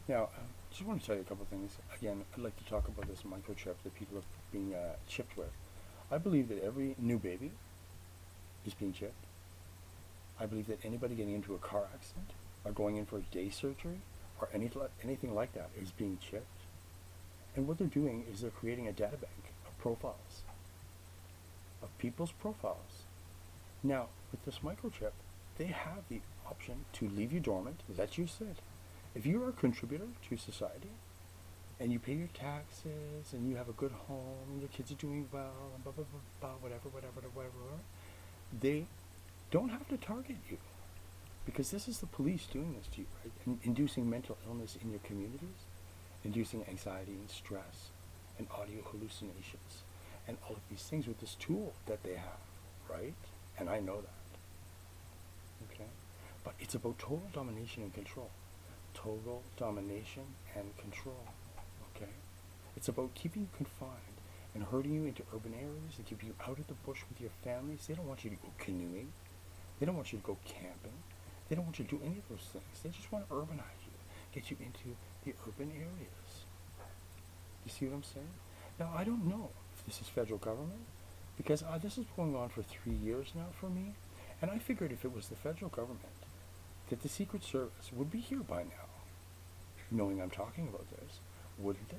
Now, just want to tell you a couple of things. Again, I'd like to talk about this microchip that people are being chipped with. I believe that every new baby is being chipped. I believe that anybody getting into a car accident or going in for day surgery or anything like that is being chipped. And what they're doing is they're creating a data bank of profiles, of people's profiles. Now, with this microchip, they have the option to leave you dormant, let you sit. If you are a contributor to society and you pay your taxes and you have a good home and your kids are doing well and blah, blah, blah, blah, whatever, they don't have to target you because this is the police doing this to you, right? And inducing mental illness in your communities, inducing anxiety and stress and audio hallucinations and all of these things with this tool that they have, right? And I know that, okay? But it's about total domination and control. Total domination and control, okay? It's about keeping you confined and herding you into urban areas and keeping you out of the bush with your families. They don't want you to go canoeing. They don't want you to go camping. They don't want you to do any of those things. They just want to urbanize you, get you into the urban areas. You see what I'm saying? Now, I don't know if this is federal government because this is going on for 3 years now for me. And I figured if it was the federal government, that the Secret Service would be here by now, knowing I'm talking about this, wouldn't they?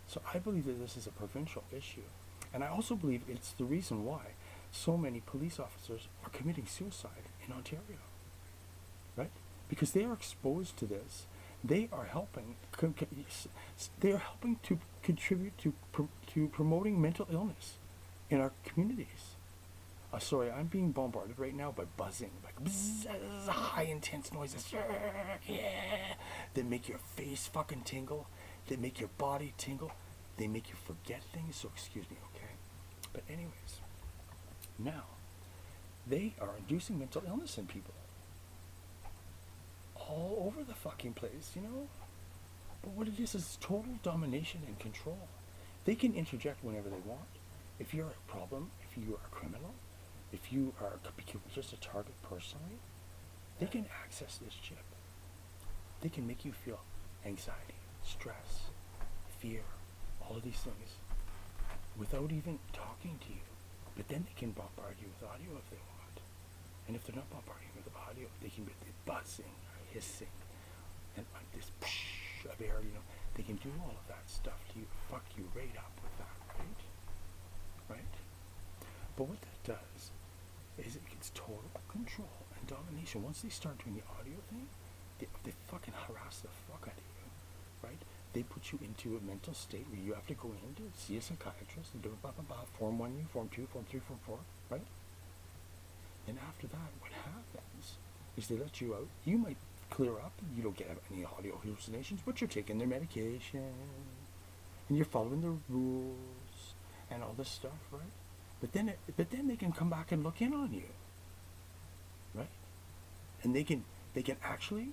So I believe that this is a provincial issue. And I also believe it's the reason why so many police officers are committing suicide in Ontario, right? Because they are exposed to this. They are helping. They are helping to contribute to promoting mental illness in our communities. Sorry, I'm being bombarded right now by buzzing, like bzz, high intense noises, yeah, that make your face fucking tingle, that make your body tingle, they make you forget things. So excuse me, okay? But anyways, now they are inducing mental illness in people all over the fucking place, you know. But what it is total domination and control. They can interject whenever they want. If you're a problem, if you are a criminal, if you are just a target personally, they can access this chip. They can make you feel anxiety, stress, fear, all of these things without even talking to you. But then they can bombard you with audio if they want. And if they're not bombarding you with audio, they can be buzzing or hissing and like this psh of air, you know. They can do all of that stuff to you, fuck you right up with that, right? Right? But what that does is it gets total control and domination. Once they start doing the audio thing, they fucking harass the fuck out of you, right? They put you into a mental state where you have to go in to see a psychiatrist and do blah, blah, blah, form 1, form 2, form 3, form 4, right? And after that, what happens is they let you out. You might clear up, you don't get any audio hallucinations, but you're taking their medication, and you're following the rules, and all this stuff, right? But then they can come back and look in on you, right? And they can actually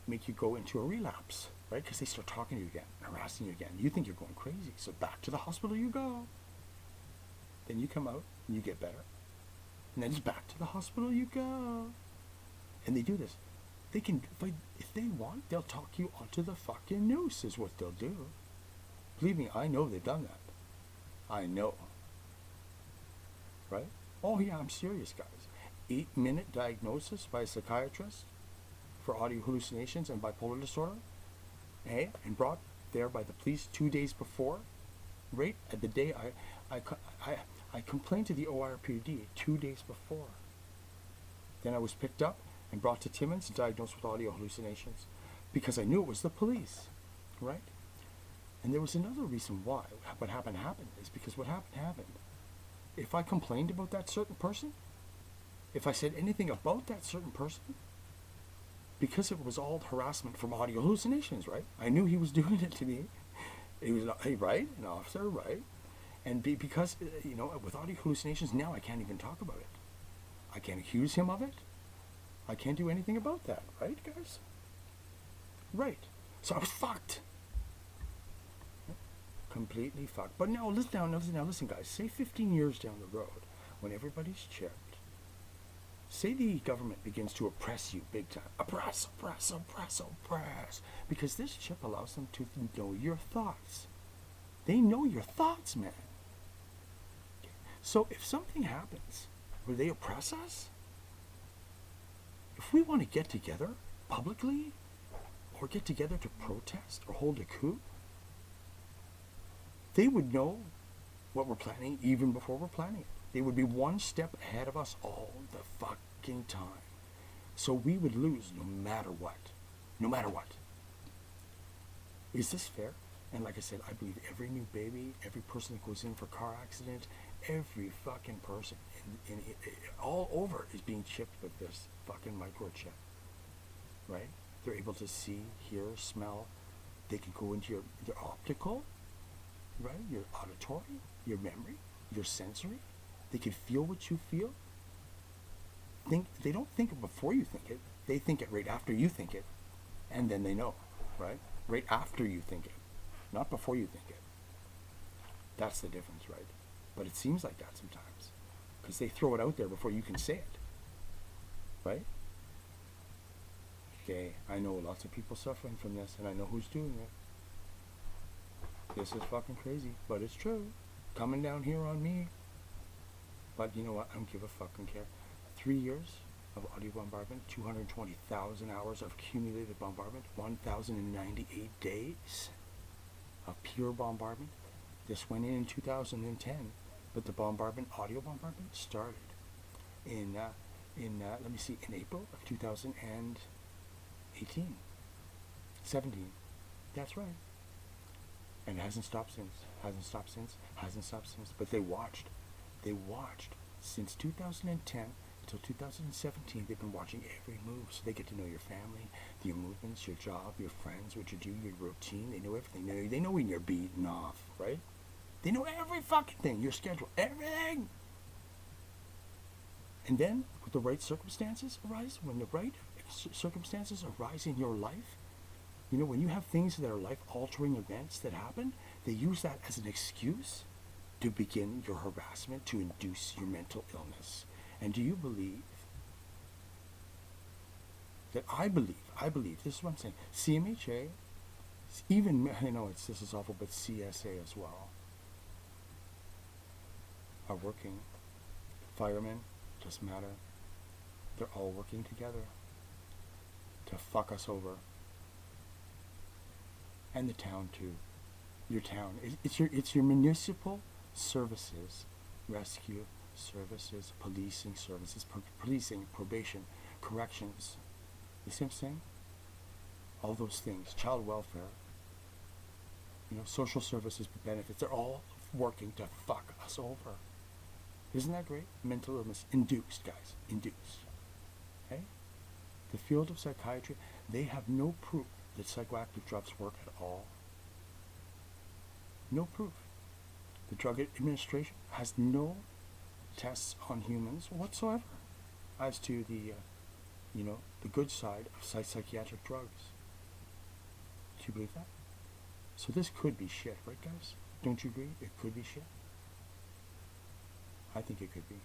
make you go into a relapse, right? Because they start talking to you again, harassing you again. You think you're going crazy, so back to the hospital you go. Then you come out and you get better, and then it's back to the hospital you go. And they do this. They can, if they want, they'll talk you onto the fucking noose is what they'll do. Believe me, I know they've done that. I know. Right? Oh yeah, I'm serious, guys. 8-minute diagnosis by a psychiatrist for audio hallucinations and bipolar disorder, and brought there by the police 2 days before, right at the day I complained to the ORPD 2 days before. Then I was picked up and brought to Timmins and diagnosed with audio hallucinations because I knew it was the police, right? And there was another reason why what happened is because what happened. If I complained about that certain person, if I said anything about that certain person, because it was all harassment from audio hallucinations, right? I knew he was doing it to me. He was, right? An officer, right? And because, you know, with audio hallucinations, now I can't even talk about it. I can't accuse him of it. I can't do anything about that, right, guys? Right. So I was fucked. Completely fucked. But now, listen, guys. Say 15 years down the road, when everybody's chipped, Say the government begins to oppress you big time. Oppress, oppress, oppress, oppress. Because this chip allows them to know your thoughts. They know your thoughts, man. Okay. So if something happens where they oppress us, if we want to get together publicly, or get together to protest or hold a coup, they would know what we're planning even before we're planning it. They would be one step ahead of us all the fucking time. So we would lose no matter what. No matter what. Is this fair? And like I said, I believe every new baby, every person that goes in for a car accident, every fucking person all over is being chipped with this fucking microchip. Right? They're able to see, hear, smell. They can go into your optical, right? Your auditory, your memory, your sensory. They can feel what you feel. They don't think it before you think it. They think it right after you think it. And then they know, right? Right after you think it. Not before you think it. That's the difference, right? But it seems like that sometimes. Because they throw it out there before you can say it. Right? Okay, I know lots of people suffering from this, and I know who's doing it. This is fucking crazy, but it's true. Coming down here on me. But you know what? I don't give a fucking care. 3 years of audio bombardment, 220,000 hours of accumulated bombardment, 1,098 days of pure bombardment. This went in 2010, but the bombardment, audio bombardment, started in let me see, in April of 2018, 17. That's right. And it hasn't stopped since. Hasn't stopped since. Hasn't stopped since. But they watched. They watched since 2010 until 2017. They've been watching every move, so they get to know your family, your movements, your job, your friends, what you do, your routine. They know everything. They know when you're beaten off, right? They know every fucking thing, your schedule, everything. And then, with the right circumstances arise, when the right circumstances arise in your life, you know, when you have things that are life-altering events that happen, they use that as an excuse to begin your harassment, to induce your mental illness. And do you believe that I believe, this is what I'm saying, CMHA, even, I know this is awful, but CSA as well, are working. Firemen, doesn't matter. They're all working together to fuck us over. And the town too. Your town. It's your municipal services, rescue services, policing services, policing, probation, corrections. You see what I'm saying? All those things. Child welfare. You know, social services, benefits. They're all working to fuck us over. Isn't that great? Mental illness. Induced, guys. Induced. Okay? The field of psychiatry, they have no proof that psychoactive drugs work at all. No proof. The Drug Administration has no tests on humans whatsoever as to the, the good side of psychiatric drugs. Do you believe that? So this could be shit, right, guys? Don't you agree? It could be shit. I think it could be.